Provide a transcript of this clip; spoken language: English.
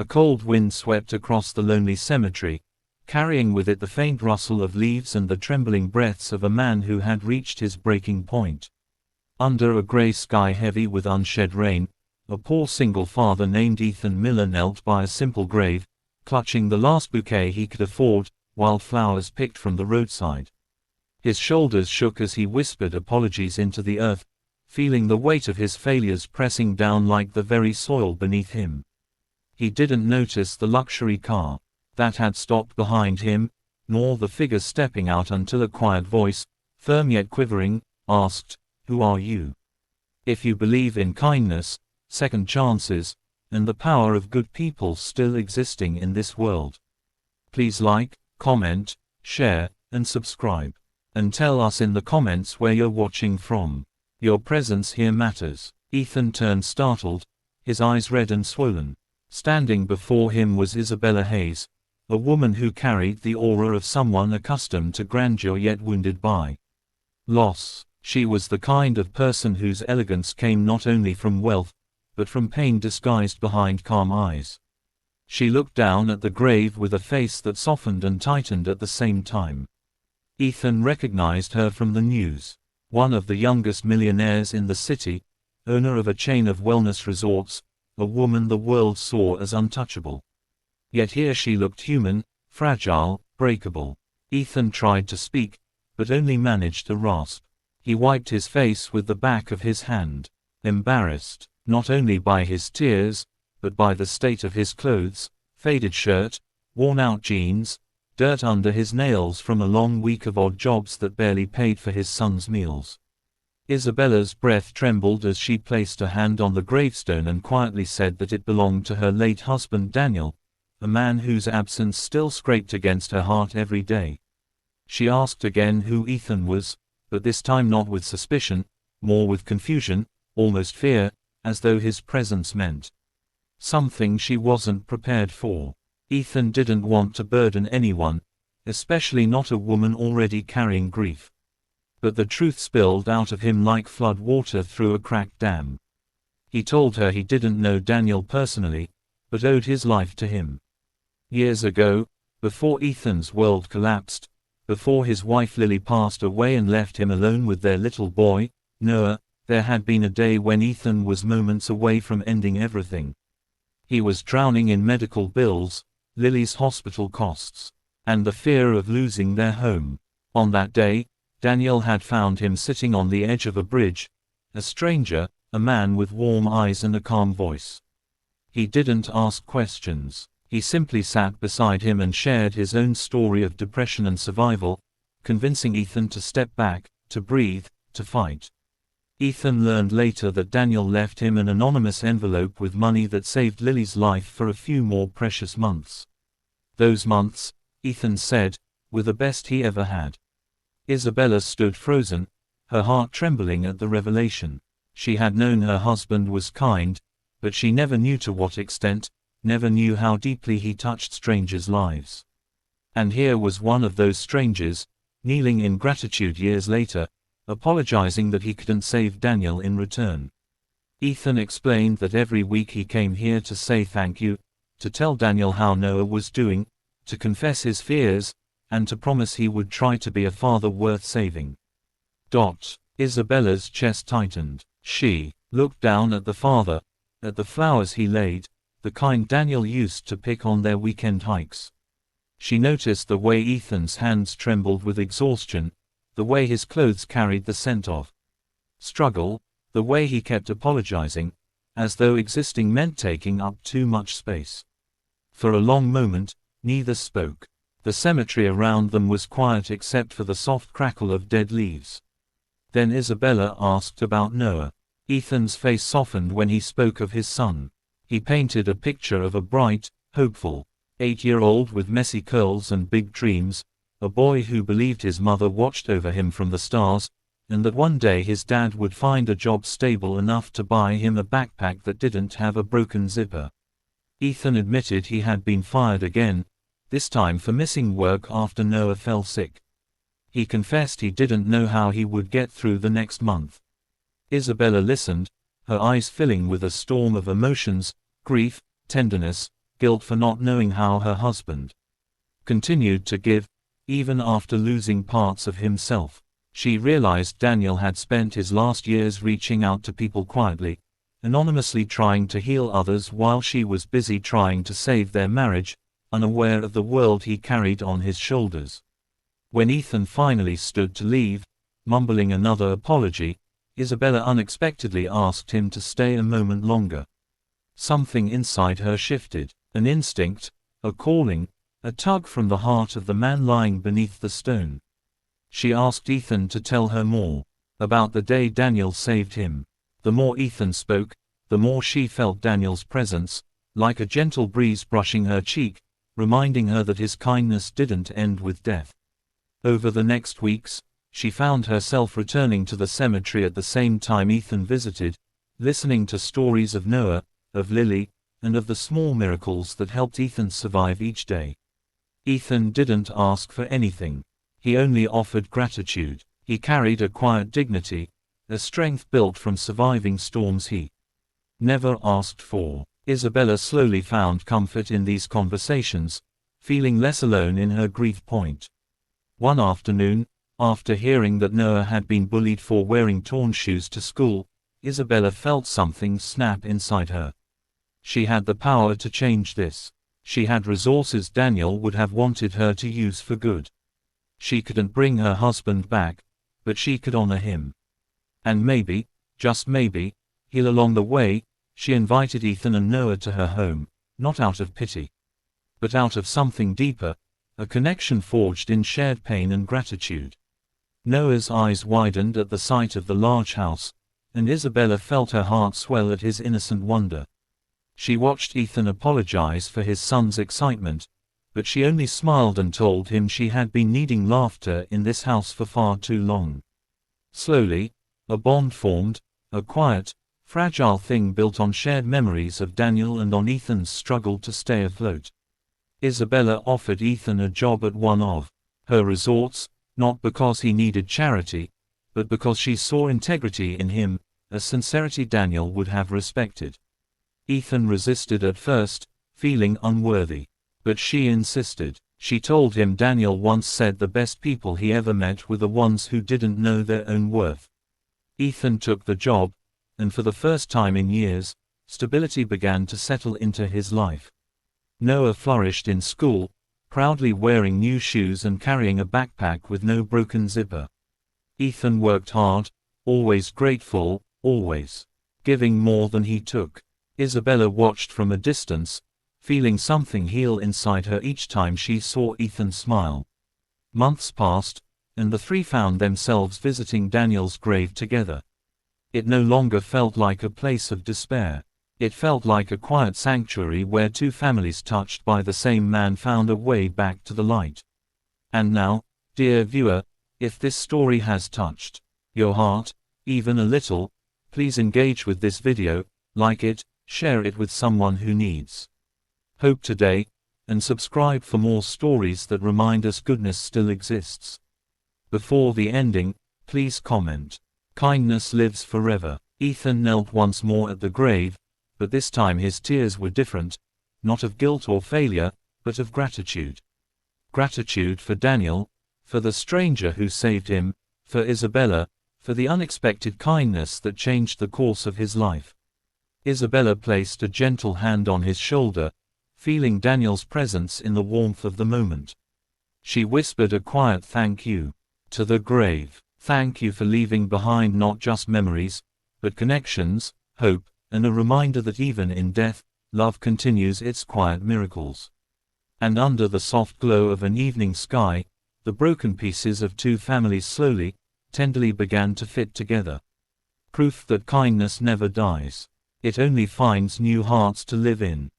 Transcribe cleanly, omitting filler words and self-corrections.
A cold wind swept across the lonely cemetery, carrying with it the faint rustle of leaves and the trembling breaths of a man who had reached his breaking point. Under a grey sky heavy with unshed rain, a poor single father named Ethan Miller knelt by a simple grave, clutching the last bouquet he could afford, wild flowers picked from the roadside. His shoulders shook as he whispered apologies into the earth, feeling the weight of his failures pressing down like the very soil beneath him. He didn't notice the luxury car that had stopped behind him, nor the figure stepping out until a quiet voice, firm yet quivering, asked, "Who are you?" If you believe in kindness, second chances, and the power of good people still existing in this world, please like, comment, share, and subscribe. And tell us in the comments where you're watching from. Your presence here matters. Ethan turned startled, his eyes red and swollen. Standing before him was Isabella Hayes, a woman who carried the aura of someone accustomed to grandeur yet wounded by loss. She was the kind of person whose elegance came not only from wealth, but from pain disguised behind calm eyes. She looked down at the grave with a face that softened and tightened at the same time. Ethan recognized her from the news. One of the youngest millionaires in the city, owner of a chain of wellness resorts, a woman the world saw as untouchable. Yet here she looked human, fragile, breakable. Ethan tried to speak, but only managed to rasp. He wiped his face with the back of his hand, embarrassed, not only by his tears, but by the state of his clothes, faded shirt, worn-out jeans, dirt under his nails from a long week of odd jobs that barely paid for his son's meals. Isabella's breath trembled as she placed a hand on the gravestone and quietly said that it belonged to her late husband Daniel, a man whose absence still scraped against her heart every day. She asked again who Ethan was, but this time not with suspicion, more with confusion, almost fear, as though his presence meant something she wasn't prepared for. Ethan didn't want to burden anyone, especially not a woman already carrying grief. But the truth spilled out of him like flood water through a cracked dam. He told her he didn't know Daniel personally, but owed his life to him. Years ago, before Ethan's world collapsed, before his wife Lily passed away and left him alone with their little boy, Noah, there had been a day when Ethan was moments away from ending everything. He was drowning in medical bills, Lily's hospital costs, and the fear of losing their home. On that day, Daniel had found him sitting on the edge of a bridge, a stranger, a man with warm eyes and a calm voice. He didn't ask questions. He simply sat beside him and shared his own story of depression and survival, convincing Ethan to step back, to breathe, to fight. Ethan learned later that Daniel left him an anonymous envelope with money that saved Lily's life for a few more precious months. Those months, Ethan said, were the best he ever had. Isabella stood frozen, her heart trembling at the revelation. She had known her husband was kind, but she never knew to what extent, never knew how deeply he touched strangers' lives. And here was one of those strangers, kneeling in gratitude years later, apologizing that he couldn't save Daniel in return. Ethan explained that every week he came here to say thank you, to tell Daniel how Noah was doing, to confess his fears, and to promise he would try to be a father worth saving. Isabella's chest tightened. She looked down at the father, at the flowers he laid, the kind Daniel used to pick on their weekend hikes. She noticed the way Ethan's hands trembled with exhaustion, the way his clothes carried the scent of struggle, the way he kept apologizing, as though existing meant taking up too much space. For a long moment, neither spoke. The cemetery around them was quiet except for the soft crackle of dead leaves. Then Isabella asked about Noah. Ethan's face softened when he spoke of his son. He painted a picture of a bright, hopeful, 8-year-old with messy curls and big dreams, a boy who believed his mother watched over him from the stars, and that one day his dad would find a job stable enough to buy him a backpack that didn't have a broken zipper. Ethan admitted he had been fired again, this time for missing work after Noah fell sick. He confessed he didn't know how he would get through the next month. Isabella listened, her eyes filling with a storm of emotions, grief, tenderness, guilt for not knowing how her husband continued to give, even after losing parts of himself. She realized Daniel had spent his last years reaching out to people quietly, anonymously trying to heal others while she was busy trying to save their marriage, unaware of the world he carried on his shoulders. When Ethan finally stood to leave, mumbling another apology, Isabella unexpectedly asked him to stay a moment longer. Something inside her shifted, an instinct, a calling, a tug from the heart of the man lying beneath the stone. She asked Ethan to tell her more about the day Daniel saved him. The more Ethan spoke, the more she felt Daniel's presence, like a gentle breeze brushing her cheek, reminding her that his kindness didn't end with death. Over the next weeks, she found herself returning to the cemetery at the same time Ethan visited, listening to stories of Noah, of Lily, and of the small miracles that helped Ethan survive each day. Ethan didn't ask for anything. He only offered gratitude. He carried a quiet dignity, a strength built from surviving storms he never asked for. Isabella slowly found comfort in these conversations, feeling less alone in her grief point. One afternoon, after hearing that Noah had been bullied for wearing torn shoes to school, Isabella felt something snap inside her. She had the power to change this. She had resources Daniel would have wanted her to use for good. She couldn't bring her husband back, but she could honor him. And maybe, just maybe, heal along the way. She invited Ethan and Noah to her home, not out of pity, but out of something deeper, a connection forged in shared pain and gratitude. Noah's eyes widened at the sight of the large house, and Isabella felt her heart swell at his innocent wonder. She watched Ethan apologize for his son's excitement, but she only smiled and told him she had been needing laughter in this house for far too long. Slowly, a bond formed, a quiet, fragile thing built on shared memories of Daniel and on Ethan's struggle to stay afloat. Isabella offered Ethan a job at one of her resorts, not because he needed charity, but because she saw integrity in him, a sincerity Daniel would have respected. Ethan resisted at first, feeling unworthy. But she insisted. She told him Daniel once said the best people he ever met were the ones who didn't know their own worth. Ethan took the job, and for the first time in years, stability began to settle into his life. Noah flourished in school, proudly wearing new shoes and carrying a backpack with no broken zipper. Ethan worked hard, always grateful, always giving more than he took. Isabella watched from a distance, feeling something heal inside her each time she saw Ethan smile. Months passed, and the three found themselves visiting Daniel's grave together. It no longer felt like a place of despair. It felt like a quiet sanctuary where two families touched by the same man found a way back to the light. And now, dear viewer, if this story has touched your heart, even a little, please engage with this video, like it, share it with someone who needs hope today, and subscribe for more stories that remind us goodness still exists. Before the ending, please comment. Kindness lives forever. Ethan knelt once more at the grave, but this time his tears were different, not of guilt or failure, but of gratitude. Gratitude for Daniel, for the stranger who saved him, for Isabella, for the unexpected kindness that changed the course of his life. Isabella placed a gentle hand on his shoulder, feeling Daniel's presence in the warmth of the moment. She whispered a quiet thank you to the grave. Thank you for leaving behind not just memories, but connections, hope, and a reminder that even in death, love continues its quiet miracles. And under the soft glow of an evening sky, the broken pieces of two families slowly, tenderly began to fit together. Proof that kindness never dies. It only finds new hearts to live in.